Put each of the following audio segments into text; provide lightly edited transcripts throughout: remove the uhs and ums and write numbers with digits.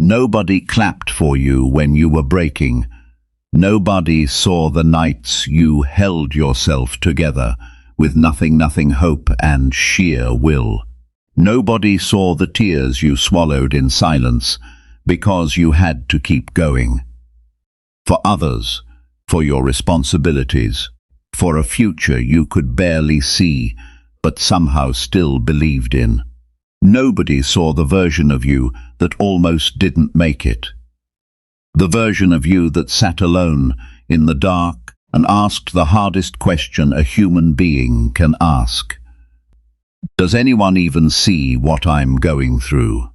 Nobody clapped for you when you were breaking. Nobody saw the nights you held yourself together with nothing hope and sheer will. Nobody saw the tears you swallowed in silence because you had to keep going. For others, for your responsibilities, for a future you could barely see but somehow still believed in. Nobody saw the version of you that almost didn't make it. The version of you that sat alone in the dark and asked the hardest question a human being can ask. Does anyone even see what I'm going through?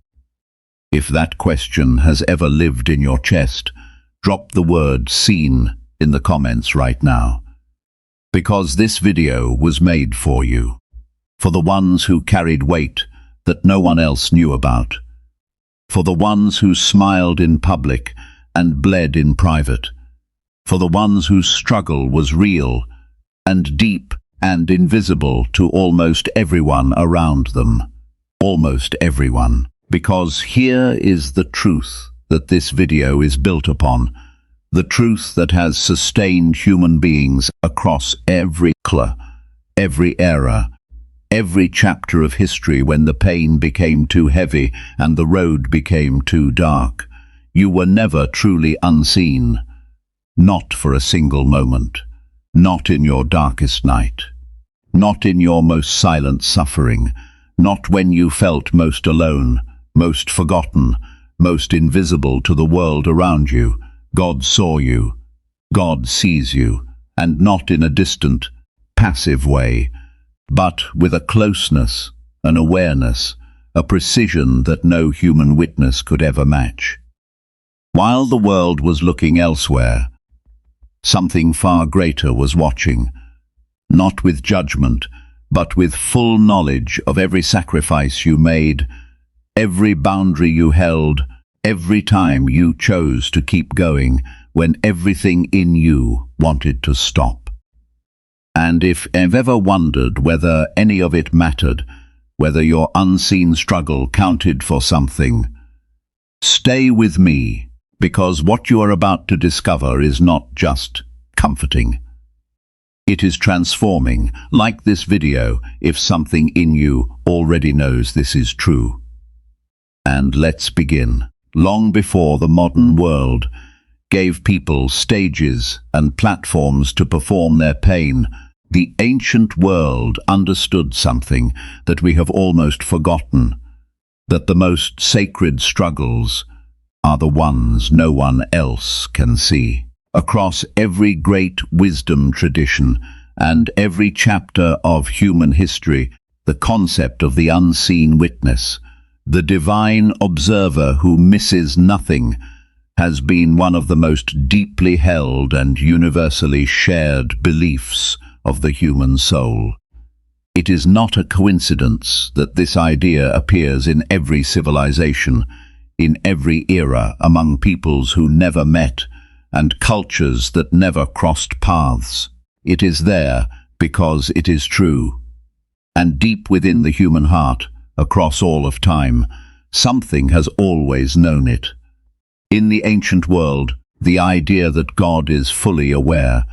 If that question has ever lived in your chest, drop the word "seen" in the comments right now. Because this video was made for you. For the ones who carried weight that no one else knew about. For the ones who smiled in public and bled in private. For the ones whose struggle was real and deep and invisible to almost everyone around them. Almost everyone. Because here is the truth that this video is built upon. The truth that has sustained human beings across every culture, every era, every chapter of history when the pain became too heavy and the road became too dark. You were never truly unseen. Not for a single moment. Not in your darkest night. Not in your most silent suffering. Not when you felt most alone, most forgotten, most invisible to the world around you. God saw you. God sees you. And not in a distant, passive way, but with a closeness, an awareness, a precision that no human witness could ever match. While the world was looking elsewhere, something far greater was watching, not with judgment, but with full knowledge of every sacrifice you made, every boundary you held, every time you chose to keep going when everything in you wanted to stop. And if you've ever wondered whether any of it mattered, whether your unseen struggle counted for something, stay with me, because what you are about to discover is not just comforting. It is transforming, like this video, if something in you already knows this is true. And let's begin. Long before the modern world gave people stages and platforms to perform their pain, the ancient world understood something that we have almost forgotten, that the most sacred struggles are the ones no one else can see. Across every great wisdom tradition and every chapter of human history, the concept of the unseen witness, the divine observer who misses nothing, has been one of the most deeply held and universally shared beliefs of the human soul. It is not a coincidence that this idea appears in every civilization, in every era, among peoples who never met and cultures that never crossed paths. It is there because it is true. And deep within the human heart, across all of time, something has always known it. In the ancient world, the idea that God is fully aware,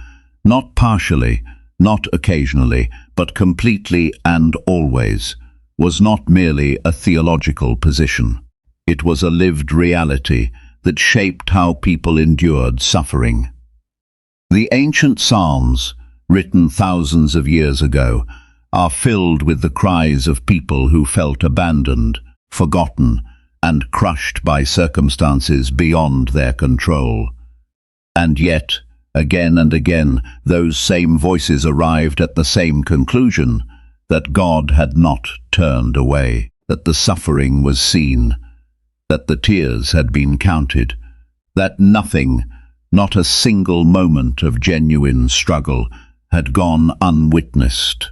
not partially, not occasionally, but completely and always, was not merely a theological position. It was a lived reality that shaped how people endured suffering. The ancient Psalms, written thousands of years ago, are filled with the cries of people who felt abandoned, forgotten, and crushed by circumstances beyond their control. And yet, again and again, those same voices arrived at the same conclusion, that God had not turned away, that the suffering was seen, that the tears had been counted, that nothing, not a single moment of genuine struggle, had gone unwitnessed.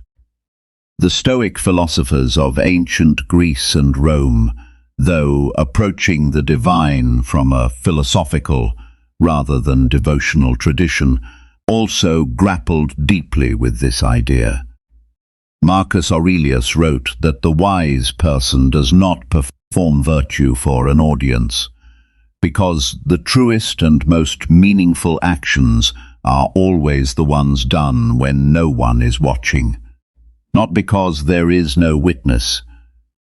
The Stoic philosophers of ancient Greece and Rome, though approaching the divine from a philosophical rather than devotional tradition, also grappled deeply with this idea. Marcus Aurelius wrote that the wise person does not perform virtue for an audience. because the truest and most meaningful actions are always the ones done when no one is watching. Not because there is no witness,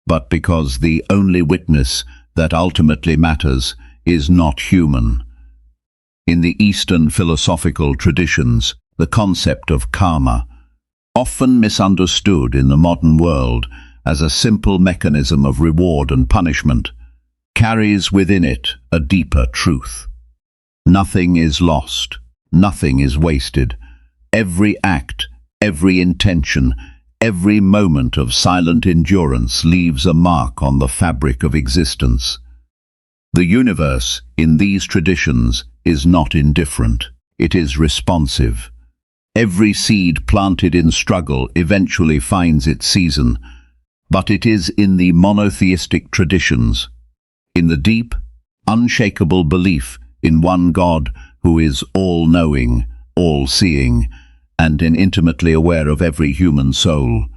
but because the only witness that ultimately matters is not human. In the Eastern philosophical traditions, the concept of karma, often misunderstood in the modern world as a simple mechanism of reward and punishment, carries within it a deeper truth. Nothing is lost, nothing is wasted. Every act, every intention, every moment of silent endurance leaves a mark on the fabric of existence. The universe, in these traditions, is not indifferent. It is responsive. Every seed planted in struggle eventually finds its season, but it is in the monotheistic traditions, in the deep, unshakable belief in one God who is all-knowing, all-seeing, and intimately aware of every human soul,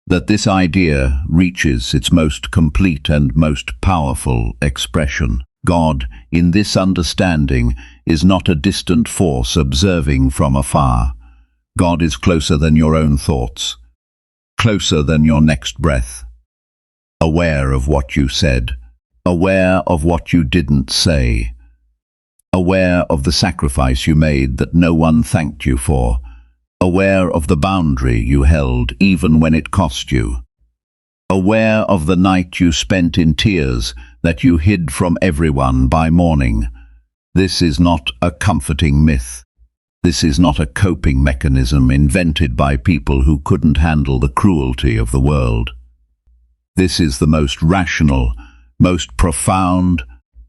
that this idea reaches its most complete and most powerful expression. God, in this understanding, is not a distant force observing from afar. God is closer than your own thoughts, closer than your next breath, aware of what you said, aware of what you didn't say, aware of the sacrifice you made that no one thanked you for, aware of the boundary you held even when it cost you, aware of the night you spent in tears that you hid from everyone by morning. This is not a comforting myth. This is not a coping mechanism invented by people who couldn't handle the cruelty of the world. This is the most rational, most profound,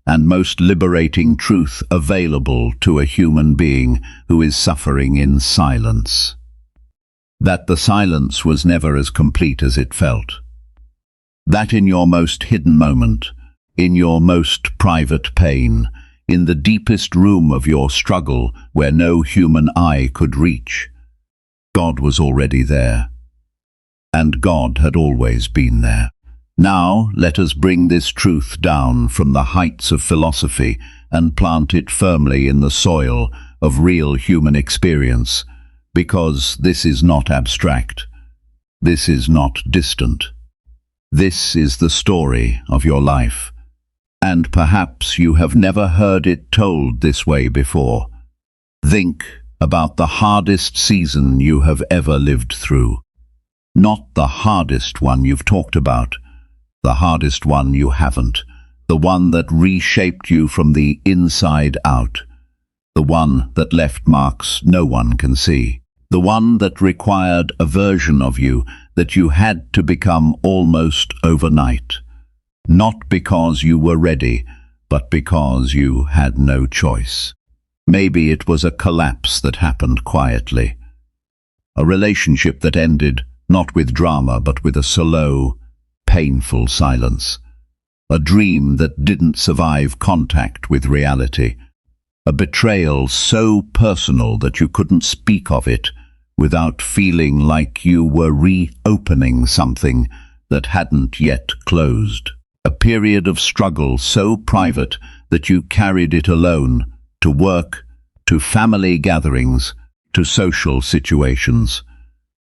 and most liberating truth available to a human being who is suffering in silence. That the silence was never as complete as it felt. That in your most hidden moment, in your most private pain, in the deepest room of your struggle where no human eye could reach, God was already there. And God had always been there. Now let us bring this truth down from the heights of philosophy and plant it firmly in the soil of real human experience, because this is not abstract. This is not distant. This is the story of your life, and perhaps you have never heard it told this way before. Think about the hardest season you have ever lived through. Not the hardest one you've talked about, the hardest one you haven't, the one that reshaped you from the inside out, the one that left marks no one can see, the one that required a version of you that you had to become almost overnight, not because you were ready, but because you had no choice. Maybe it was a collapse that happened quietly, a relationship that ended not with drama but with a slow, painful silence, a dream that didn't survive contact with reality, a betrayal so personal that you couldn't speak of it without feeling like you were reopening something that hadn't yet closed, a period of struggle so private that you carried it alone to work, to family gatherings, to social situations,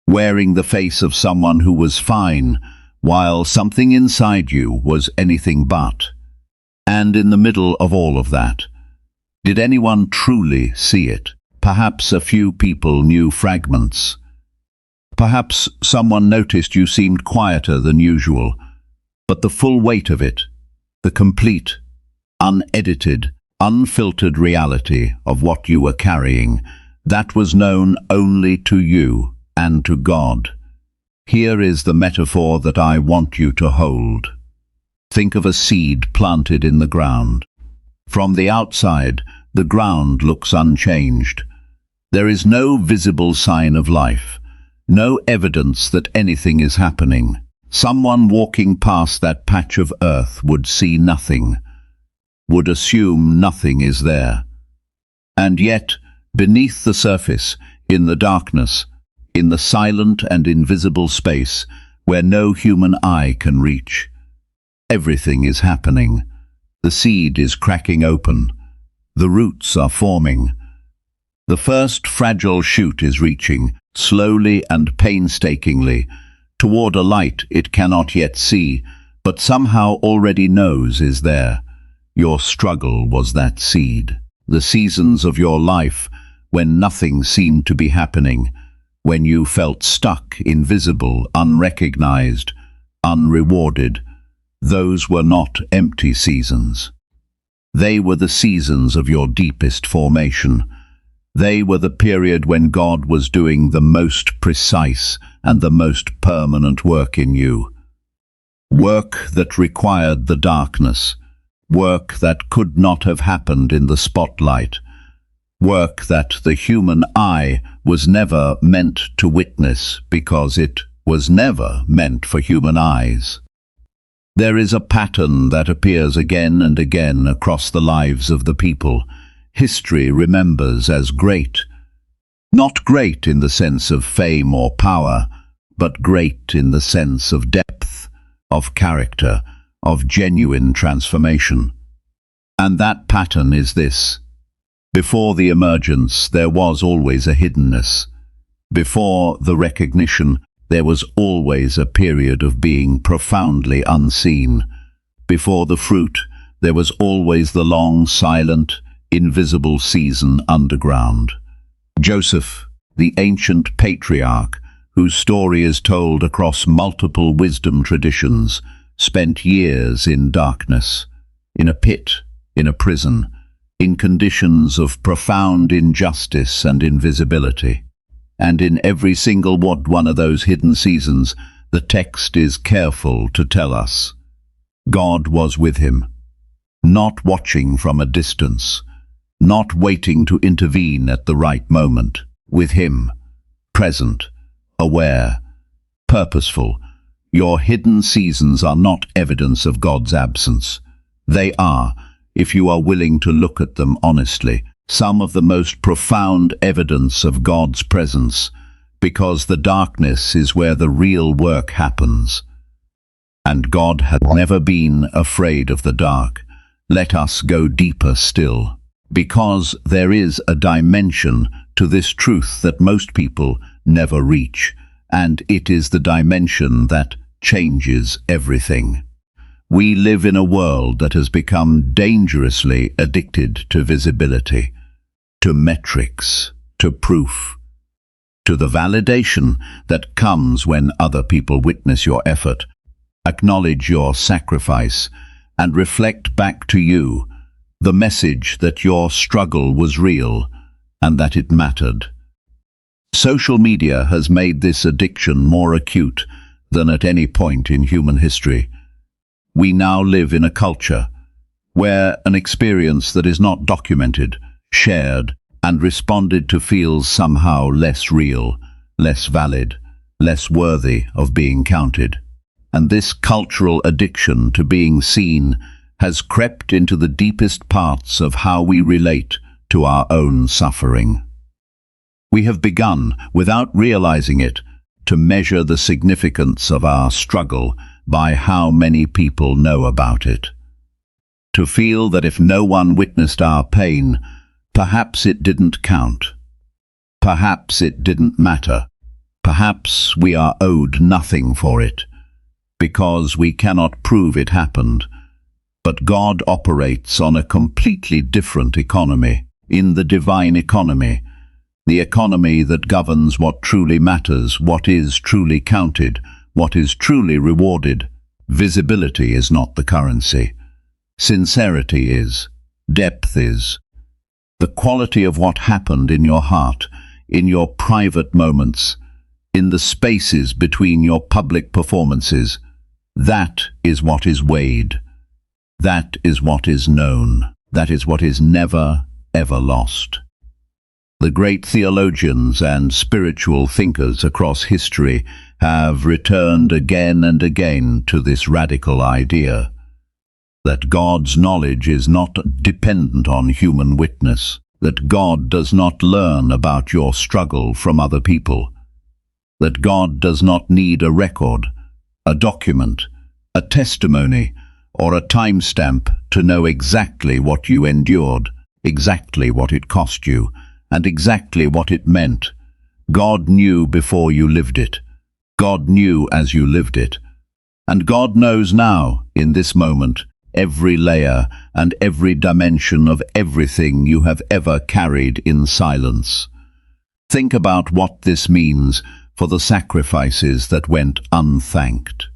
wearing the face of someone who was fine, while something inside you was anything but. And in the middle of all of that, did anyone truly see it? Perhaps a few people knew fragments. Perhaps someone noticed you seemed quieter than usual, but the full weight of it, the complete, unedited, unfiltered reality of what you were carrying, that was known only to you and to God. Here is the metaphor that I want you to hold. Think of a seed planted in the ground. From the outside, the ground looks unchanged. There is no visible sign of life, no evidence that anything is happening. Someone walking past that patch of earth would see nothing, would assume nothing is there. And yet, beneath the surface, in the darkness, in the silent and invisible space where no human eye can reach, everything is happening. The seed is cracking open. The roots are forming. The first fragile shoot is reaching, slowly and painstakingly, toward a light it cannot yet see, but somehow already knows is there. Your struggle was that seed. The seasons of your life when nothing seemed to be happening, when you felt stuck, invisible, unrecognized, unrewarded, those were not empty seasons. They were the seasons of your deepest formation. They were the period when God was doing the most precise and the most permanent work in you. Work that required the darkness, work that could not have happened in the spotlight, work that the human eye was never meant to witness because it was never meant for human eyes. There is a pattern that appears again and again across the lives of the people history remembers as great. Not great in the sense of fame or power, but great in the sense of depth, of character, of genuine transformation. And that pattern is this. Before the emergence, there was always a hiddenness. Before the recognition, there was always a period of being profoundly unseen. Before the fruit, there was always the long, silent, invisible season underground. Joseph, the ancient patriarch, whose story is told across multiple wisdom traditions, spent years in darkness, in a pit, in a prison, in conditions of profound injustice and invisibility. And in every single one of those hidden seasons, the text is careful to tell us. God was with him, not watching from a distance, not waiting to intervene at the right moment, with him, present, aware, purposeful. Your hidden seasons are not evidence of God's absence. They are, if you are willing to look at them honestly, some of the most profound evidence of God's presence, because the darkness is where the real work happens. And God had never been afraid of the dark. Let us go deeper still, because there is a dimension to this truth that most people never reach, and it is the dimension that changes everything. We live in a world that has become dangerously addicted to visibility, to metrics, to proof, to the validation that comes when other people witness your effort, acknowledge your sacrifice, and reflect back to you the message that your struggle was real and that it mattered. Social media has made this addiction more acute than at any point in human history. We now live in a culture where an experience that is not documented, shared, and responded to feels somehow less real, less valid, less worthy of being counted. And this cultural addiction to being seen has crept into the deepest parts of how we relate to our own suffering. We have begun, without realizing it, to measure the significance of our struggle by how many people know about it. To feel that if no one witnessed our pain, perhaps it didn't count. Perhaps it didn't matter. Perhaps we are owed nothing for it, because we cannot prove it happened. But God operates on a completely different economy, in the divine economy, the economy that governs what truly matters, what is truly counted, what is truly rewarded. Visibility is not the currency. Sincerity is. Depth is. The quality of what happened in your heart, in your private moments, in the spaces between your public performances, that is what is weighed. That is what is known. That is what is never, ever lost. The great theologians and spiritual thinkers across history have returned again and again to this radical idea that God's knowledge is not dependent on human witness, that God does not learn about your struggle from other people, that God does not need a record, a document, a testimony, or a timestamp to know exactly what you endured, exactly what it cost you, and exactly what it meant. God knew before you lived it. God knew as you lived it. And God knows now, in this moment, every layer and every dimension of everything you have ever carried in silence. Think about what this means for the sacrifices that went unthanked.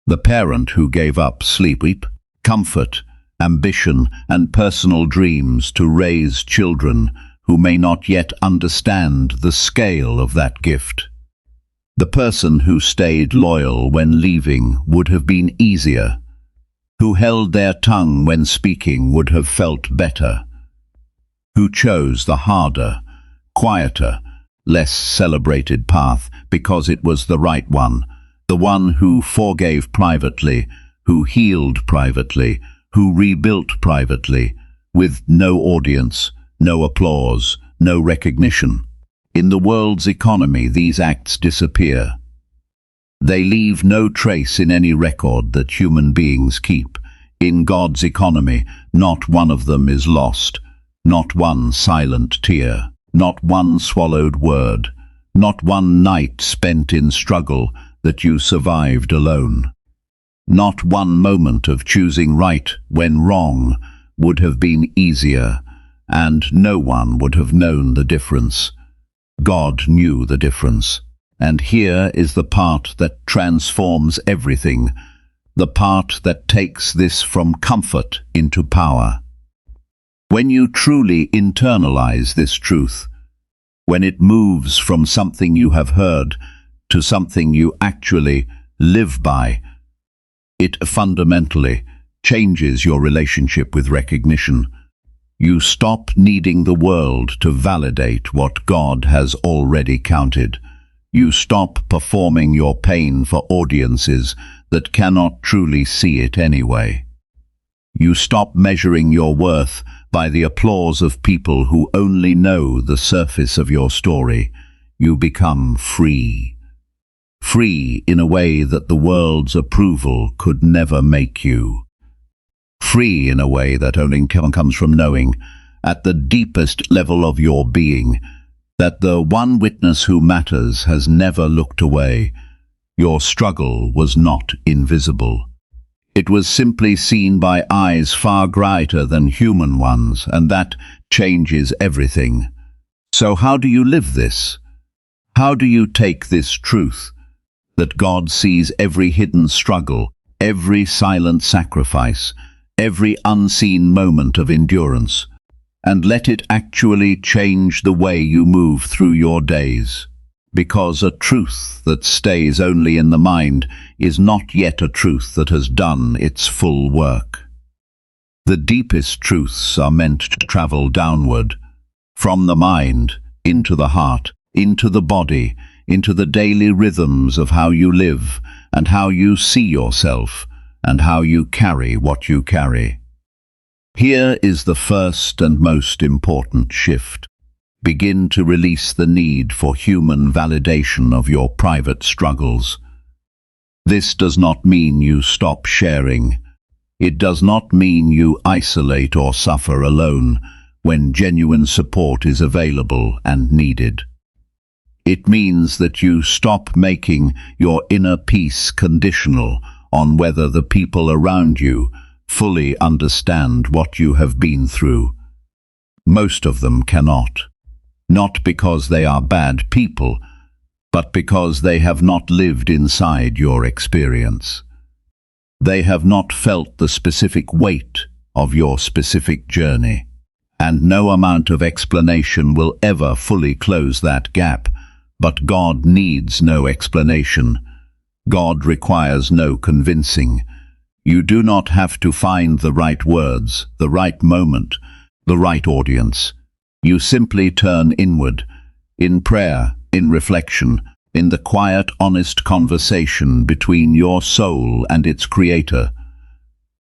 The parent who gave up sleep, comfort, ambition, and personal dreams to raise children who may not yet understand the scale of that gift. The person who stayed loyal when leaving would have been easier, who held their tongue when speaking would have felt better, who chose the harder, quieter, less celebrated path because it was the right one, the one who forgave privately, who healed privately, who rebuilt privately, with no audience, no applause, no recognition. In the world's economy, these acts disappear. They leave no trace in any record that human beings keep. In God's economy, not one of them is lost, not one silent tear, not one swallowed word, not one night spent in struggle that you survived alone. Not one moment of choosing right when wrong would have been easier, and no one would have known the difference. God knew the difference. And here is the part that transforms everything, the part that takes this from comfort into power. When you truly internalize this truth, when it moves from something you have heard to something you actually live by, it fundamentally changes your relationship with recognition. You stop needing the world to validate what God has already counted. You stop performing your pain for audiences that cannot truly see it anyway. You stop measuring your worth by the applause of people who only know the surface of your story. You become free. Free in a way that the world's approval could never make you. Free in a way that only comes from knowing, at the deepest level of your being, that the one witness who matters has never looked away. Your struggle was not invisible. It was simply seen by eyes far greater than human ones, and that changes everything. So how do you live this? How do you take this truth, that God sees every hidden struggle, every silent sacrifice, every unseen moment of endurance, and let it actually change the way you move through your days? Because a truth that stays only in the mind is not yet a truth that has done its full work. The deepest truths are meant to travel downward, from the mind, into the heart, into the body, into the daily rhythms of how you live and how you see yourself, and how you carry what you carry. Here is the first and most important shift. Begin to release the need for human validation of your private struggles. This does not mean you stop sharing. It does not mean you isolate or suffer alone when genuine support is available and needed. It means that you stop making your inner peace conditional on whether the people around you fully understand what you have been through. Most of them cannot. Not because they are bad people, but because they have not lived inside your experience. They have not felt the specific weight of your specific journey, and no amount of explanation will ever fully close that gap. But God needs no explanation. God requires no convincing. You do not have to find the right words, the right moment, the right audience. You simply turn inward, in prayer, in reflection, in the quiet, honest conversation between your soul and its Creator,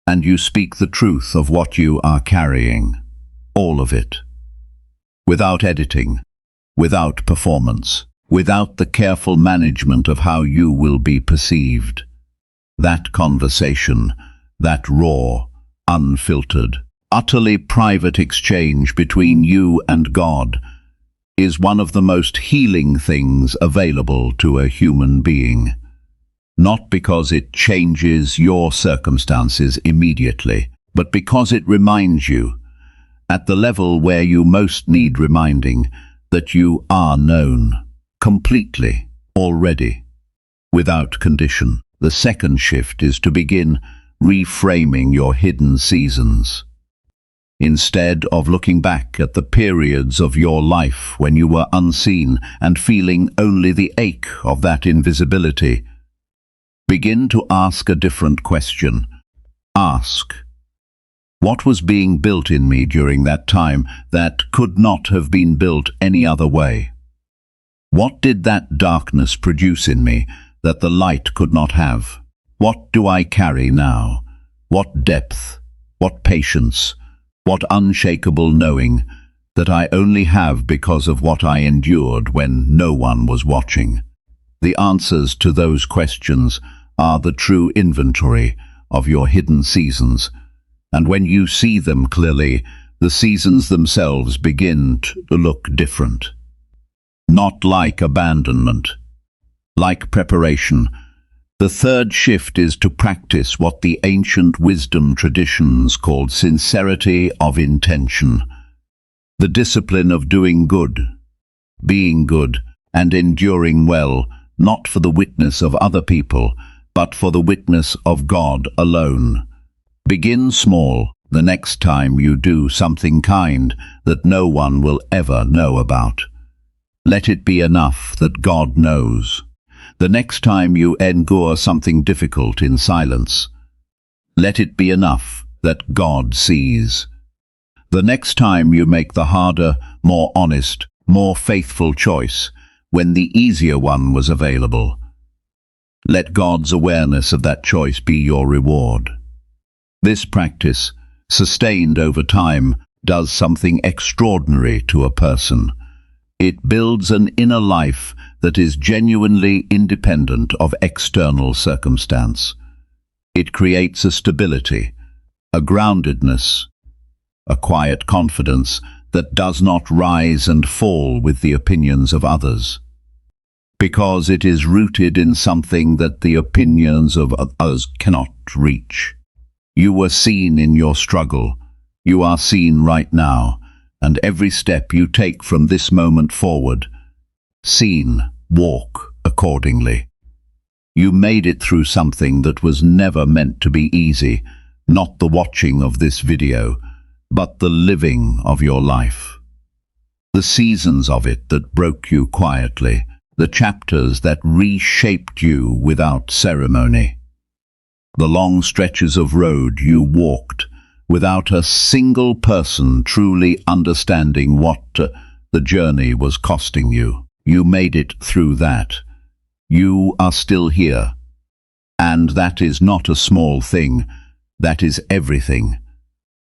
and you speak the truth of what you are carrying, all of it, without editing, without performance, without the careful management of how you will be perceived. That conversation, that raw, unfiltered, utterly private exchange between you and God is one of the most healing things available to a human being. Not because it changes your circumstances immediately, but because it reminds you, at the level where you most need reminding, that you are known, completely, already, without condition. The second shift is to begin reframing your hidden seasons. Instead of looking back at the periods of your life when you were unseen and feeling only the ache of that invisibility, begin to ask a different question. Ask, what was being built in me during that time that could not have been built any other way? What did that darkness produce in me that the light could not have? What do I carry now? What depth, what patience, what unshakable knowing that I only have because of what I endured when no one was watching? The answers to those questions are the true inventory of your hidden seasons, and when you see them clearly, the seasons themselves begin to look different. Not like abandonment, like preparation. The third shift is to practice what the ancient wisdom traditions called sincerity of intention, the discipline of doing good, being good, and enduring well, not for the witness of other people, but for the witness of God alone. Begin small the next time you do something kind that no one will ever know about. Let it be enough that God knows. The next time you endure something difficult in silence, let it be enough that God sees. The next time you make the harder, more honest, more faithful choice when the easier one was available, let God's awareness of that choice be your reward. This practice, sustained over time, does something extraordinary to a person. It builds an inner life that is genuinely independent of external circumstance. It creates a stability, a groundedness, a quiet confidence that does not rise and fall with the opinions of others, because it is rooted in something that the opinions of others cannot reach. You were seen in your struggle. You are seen right now, and every step you take from this moment forward, seen, walk accordingly. You made it through something that was never meant to be easy, not the watching of this video, but the living of your life. The seasons of it that broke you quietly, the chapters that reshaped you without ceremony. The long stretches of road you walked without a single person truly understanding what the journey was costing you. You made it through that. You are still here. And that is not a small thing. That is everything.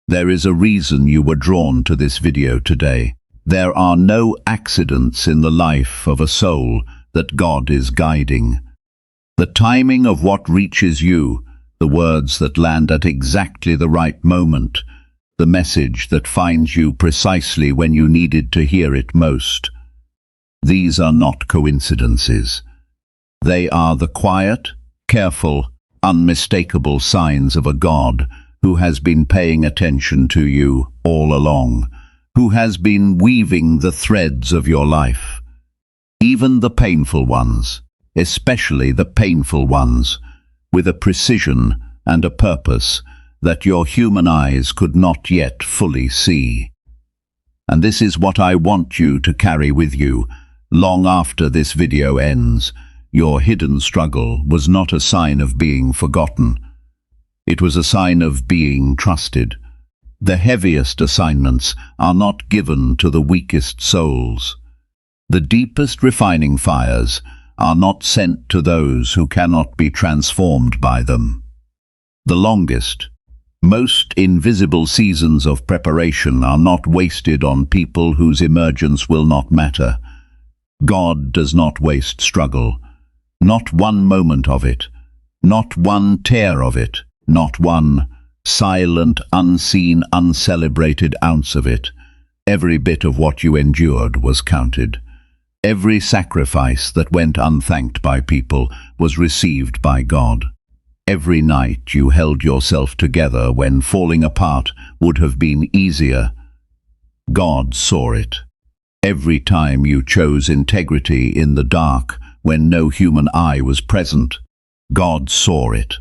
There is a reason you were drawn to this video today. There are no accidents in the life of a soul that God is guiding. The timing of what reaches you, the words that land at exactly the right moment, the message that finds you precisely when you needed to hear it most. These are not coincidences. They are the quiet, careful, unmistakable signs of a God who has been paying attention to you all along, who has been weaving the threads of your life, even the painful ones, especially the painful ones, with a precision and a purpose that your human eyes could not yet fully see. And this is what I want you to carry with you long after this video ends. Your hidden struggle was not a sign of being forgotten. It was a sign of being trusted. The heaviest assignments are not given to the weakest souls. The deepest refining fires are not sent to those who cannot be transformed by them. The longest, most invisible seasons of preparation are not wasted on people whose emergence will not matter. God does not waste struggle. Not one moment of it, not one tear of it, not one silent, unseen, uncelebrated ounce of it. Every bit of what you endured was counted. Every sacrifice that went unthanked by people was received by God. Every night you held yourself together when falling apart would have been easier. God saw it. Every time you chose integrity in the dark when no human eye was present, God saw it.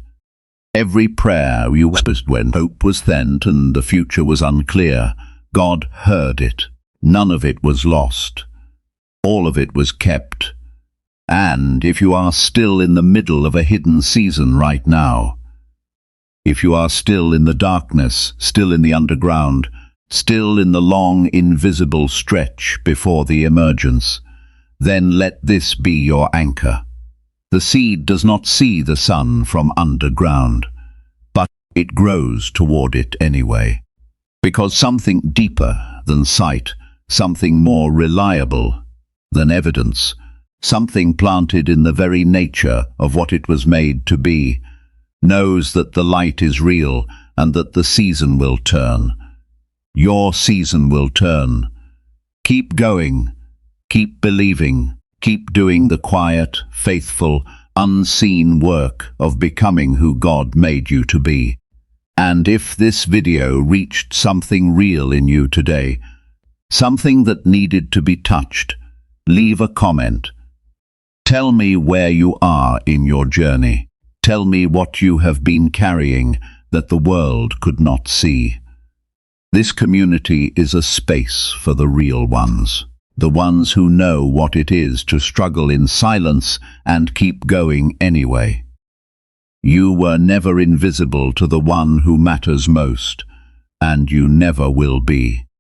Every prayer you whispered when hope was thin and the future was unclear, God heard it. None of it was lost. All of it was kept. And if you are still in the middle of a hidden season right now, if you are still in the darkness, still in the underground, still in the long invisible stretch before the emergence, then let this be your anchor. The seed does not see the sun from underground, but it grows toward it anyway. Because something deeper than sight, something more reliable than evidence, something planted in the very nature of what it was made to be, knows that the light is real and that the season will turn. Your season will turn. Keep going. Keep believing. Keep doing the quiet, faithful, unseen work of becoming who God made you to be. And if this video reached something real in you today, something that needed to be touched, leave a comment. Tell me where you are in your journey. Tell me what you have been carrying that the world could not see. This community is a space for the real ones, the ones who know what it is to struggle in silence and keep going anyway. You were never invisible to the one who matters most, and you never will be.